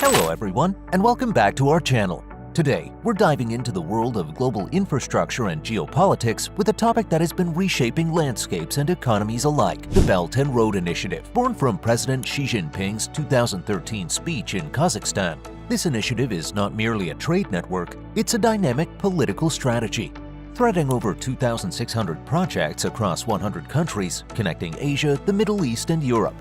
Hello everyone, and welcome back to our channel. Today, we're diving into the world of global infrastructure and geopolitics with a topic that has been reshaping landscapes and economies alike, the Belt and Road Initiative. Born from President Xi Jinping's 2013 speech in Kazakhstan, this initiative is not merely a trade network, it's a dynamic political strategy. Threading over 2,600 projects across 100 countries, connecting Asia, the Middle East, and Europe.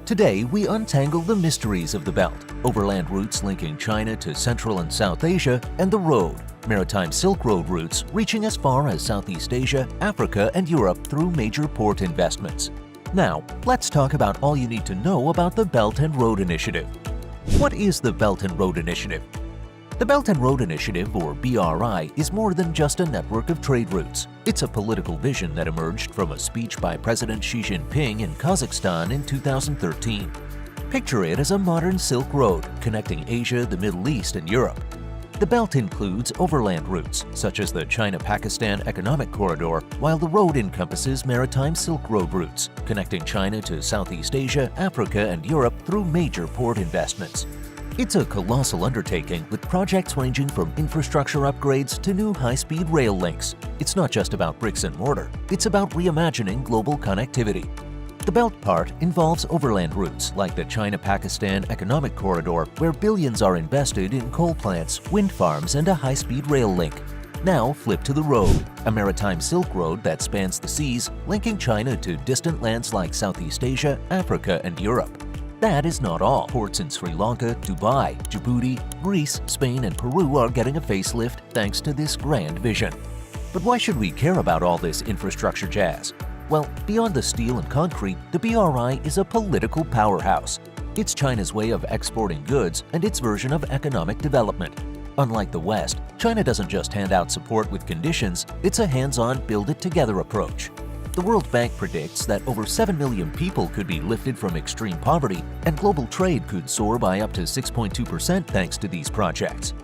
Today, we untangle the mysteries of the Belt, overland routes linking China to Central and South Asia, and the Road, maritime Silk Road routes reaching as far as Southeast Asia, Africa, and Europe through major port investments. Now, let's talk about all you need to know about the Belt and Road Initiative. What is the Belt and Road Initiative? The Belt and Road Initiative, or BRI, is more than just a network of trade routes. It's a political vision that emerged from a speech by President Xi Jinping in Kazakhstan in 2013. Picture it as a modern Silk Road connecting Asia, the Middle East, and Europe. The Belt includes overland routes, such as the China-Pakistan Economic Corridor, while the Road encompasses maritime Silk Road routes, connecting China to Southeast Asia, Africa, and Europe through major port investments. It's a colossal undertaking with projects ranging from infrastructure upgrades to new high-speed rail links. It's not just about bricks and mortar, it's about reimagining global connectivity. The Belt part involves overland routes like the China-Pakistan Economic Corridor, where billions are invested in coal plants, wind farms, and a high-speed rail link. Now flip to the Road, a maritime Silk Road that spans the seas, linking China to distant lands like Southeast Asia, Africa, and Europe. That is not all. Ports in Sri Lanka, Dubai, Djibouti, Greece, Spain, and Peru are getting a facelift thanks to this grand vision. But why should we care about all this infrastructure jazz? Well, beyond the steel and concrete, the BRI is a political powerhouse. It's China's way of exporting goods and its version of economic development. Unlike the West, China doesn't just hand out support with conditions, it's a hands-on, build-it-together approach. The World Bank predicts that over 7 million people could be lifted from extreme poverty, and global trade could soar by up to 6.2% thanks to these projects.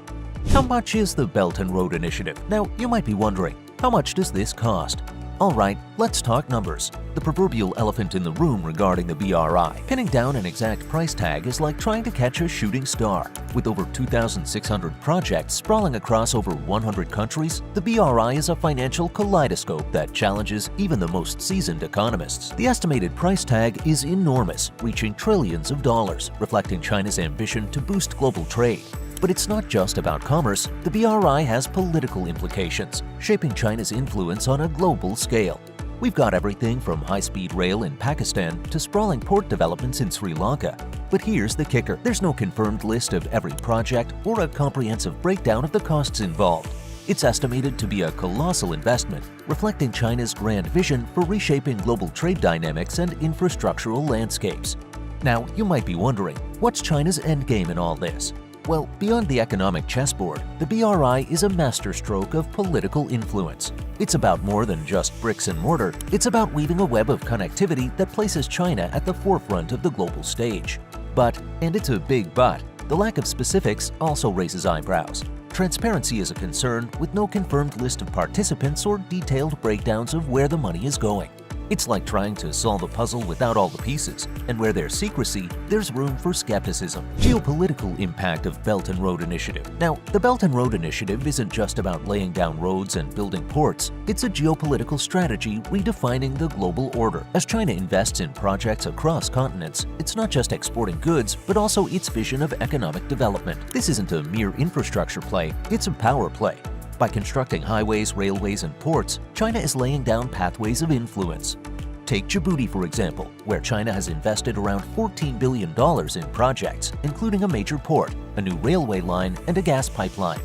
How much is the Belt and Road Initiative? Now, you might be wondering, how much does this cost? Alright, let's talk numbers. The proverbial elephant in the room regarding the BRI. Pinning down an exact price tag is like trying to catch a shooting star. With over 2,600 projects sprawling across over 100 countries, the BRI is a financial kaleidoscope that challenges even the most seasoned economists. The estimated price tag is enormous, reaching trillions of dollars, reflecting China's ambition to boost global trade. But it's not just about commerce, the BRI has political implications, shaping China's influence on a global scale. We've got everything from high-speed rail in Pakistan to sprawling port developments in Sri Lanka. But here's the kicker, there's no confirmed list of every project or a comprehensive breakdown of the costs involved. It's estimated to be a colossal investment, reflecting China's grand vision for reshaping global trade dynamics and infrastructural landscapes. Now, you might be wondering, what's China's endgame in all this? Well, beyond the economic chessboard, the BRI is a masterstroke of political influence. It's about more than just bricks and mortar, it's about weaving a web of connectivity that places China at the forefront of the global stage. But, and it's a big but, the lack of specifics also raises eyebrows. Transparency is a concern with no confirmed list of participants or detailed breakdowns of where the money is going. It's like trying to solve a puzzle without all the pieces, and where there's secrecy, there's room for skepticism. Geopolitical impact of Belt and Road Initiative. Now, the Belt and Road Initiative isn't just about laying down roads and building ports, it's a geopolitical strategy redefining the global order. As China invests in projects across continents, it's not just exporting goods, but also its vision of economic development. This isn't a mere infrastructure play, it's a power play. By constructing highways, railways, and ports, China is laying down pathways of influence. Take Djibouti, for example, where China has invested around $14 billion in projects, including a major port, a new railway line, and a gas pipeline.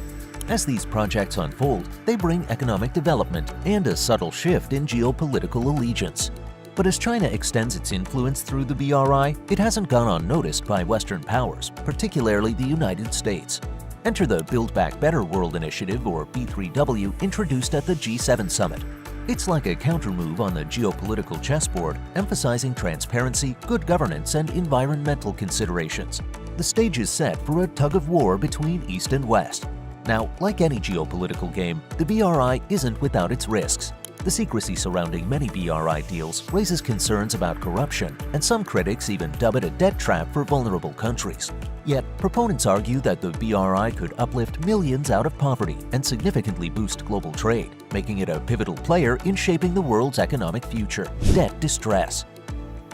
As these projects unfold, they bring economic development and a subtle shift in geopolitical allegiance. But as China extends its influence through the BRI, it hasn't gone unnoticed by Western powers, particularly the United States. Enter the Build Back Better World Initiative, or B3W, introduced at the G7 summit. It's like a countermove on the geopolitical chessboard, emphasizing transparency, good governance, and environmental considerations. The stage is set for a tug-of-war between East and West. Now, like any geopolitical game, the BRI isn't without its risks. The secrecy surrounding many BRI deals raises concerns about corruption, and some critics even dub it a debt trap for vulnerable countries. Yet, proponents argue that the BRI could uplift millions out of poverty and significantly boost global trade, making it a pivotal player in shaping the world's economic future. Debt distress.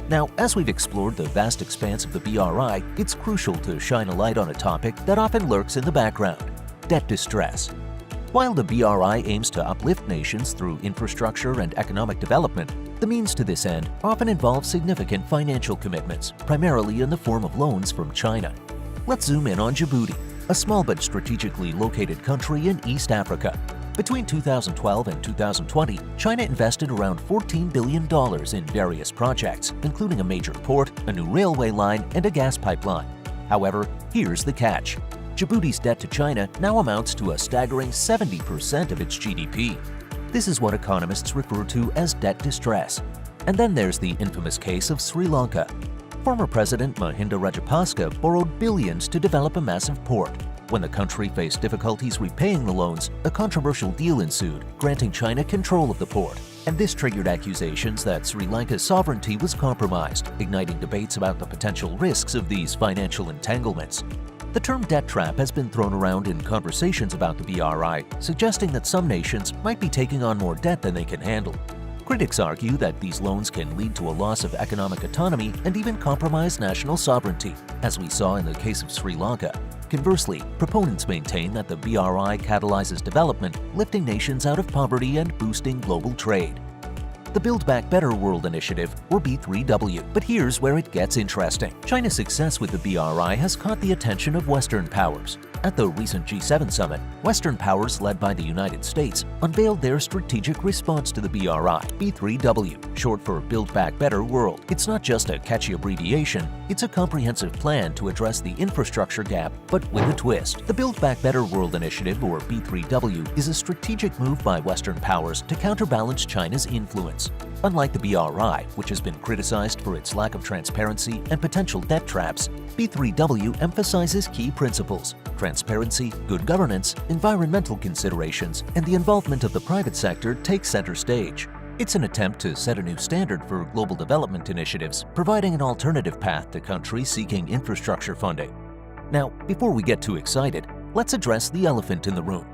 Now, as we've explored the vast expanse of the BRI, it's crucial to shine a light on a topic that often lurks in the background: debt distress. While the BRI aims to uplift nations through infrastructure and economic development, the means to this end often involve significant financial commitments, primarily in the form of loans from China. Let's zoom in on Djibouti, a small but strategically located country in East Africa. Between 2012 and 2020, China invested around $14 billion in various projects, including a major port, a new railway line, and a gas pipeline. However, here's the catch. Djibouti's debt to China now amounts to a staggering 70% of its GDP. This is what economists refer to as debt distress. And then there's the infamous case of Sri Lanka. Former President Mahinda Rajapaksa borrowed billions to develop a massive port. When the country faced difficulties repaying the loans, a controversial deal ensued, granting China control of the port. And this triggered accusations that Sri Lanka's sovereignty was compromised, igniting debates about the potential risks of these financial entanglements. The term debt trap has been thrown around in conversations about the BRI, suggesting that some nations might be taking on more debt than they can handle. Critics argue that these loans can lead to a loss of economic autonomy and even compromise national sovereignty, as we saw in the case of Sri Lanka. Conversely, proponents maintain that the BRI catalyzes development, lifting nations out of poverty and boosting global trade. The Build Back Better World Initiative, or B3W. But here's where it gets interesting. China's success with the BRI has caught the attention of Western powers. At the recent G7 summit, Western powers led by the United States unveiled their strategic response to the BRI, B3W, short for Build Back Better World. It's not just a catchy abbreviation, it's a comprehensive plan to address the infrastructure gap, but with a twist. The Build Back Better World Initiative, or B3W, is a strategic move by Western powers to counterbalance China's influence. Unlike the BRI, which has been criticized for its lack of transparency and potential debt traps, B3W emphasizes key principles: transparency, good governance, environmental considerations, and the involvement of the private sector take center stage. It's an attempt to set a new standard for global development initiatives, providing an alternative path to countries seeking infrastructure funding. Now, before we get too excited, let's address the elephant in the room.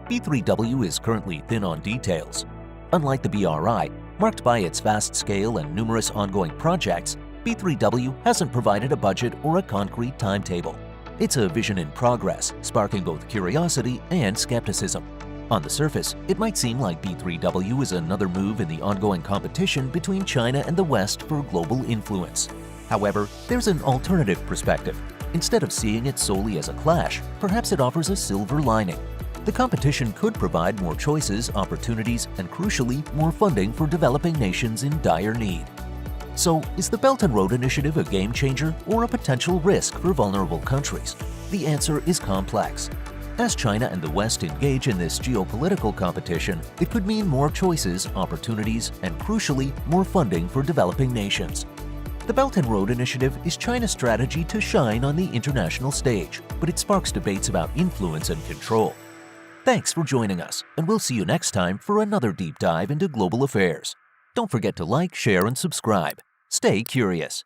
B3W is currently thin on details. Unlike the BRI, marked by its vast scale and numerous ongoing projects, B3W hasn't provided a budget or a concrete timetable. It's a vision in progress, sparking both curiosity and skepticism. On the surface, it might seem like B3W is another move in the ongoing competition between China and the West for global influence. However, there's an alternative perspective. Instead of seeing it solely as a clash, perhaps it offers a silver lining. The competition could provide more choices, opportunities, and crucially, more funding for developing nations in dire need. So, is the Belt and Road Initiative a game changer or a potential risk for vulnerable countries? The answer is complex. As China and the West engage in this geopolitical competition, it could mean more choices, opportunities, and crucially, more funding for developing nations. The Belt and Road Initiative is China's strategy to shine on the international stage, but it sparks debates about influence and control. Thanks for joining us, and we'll see you next time for another deep dive into global affairs. Don't forget to like, share, and subscribe. Stay curious.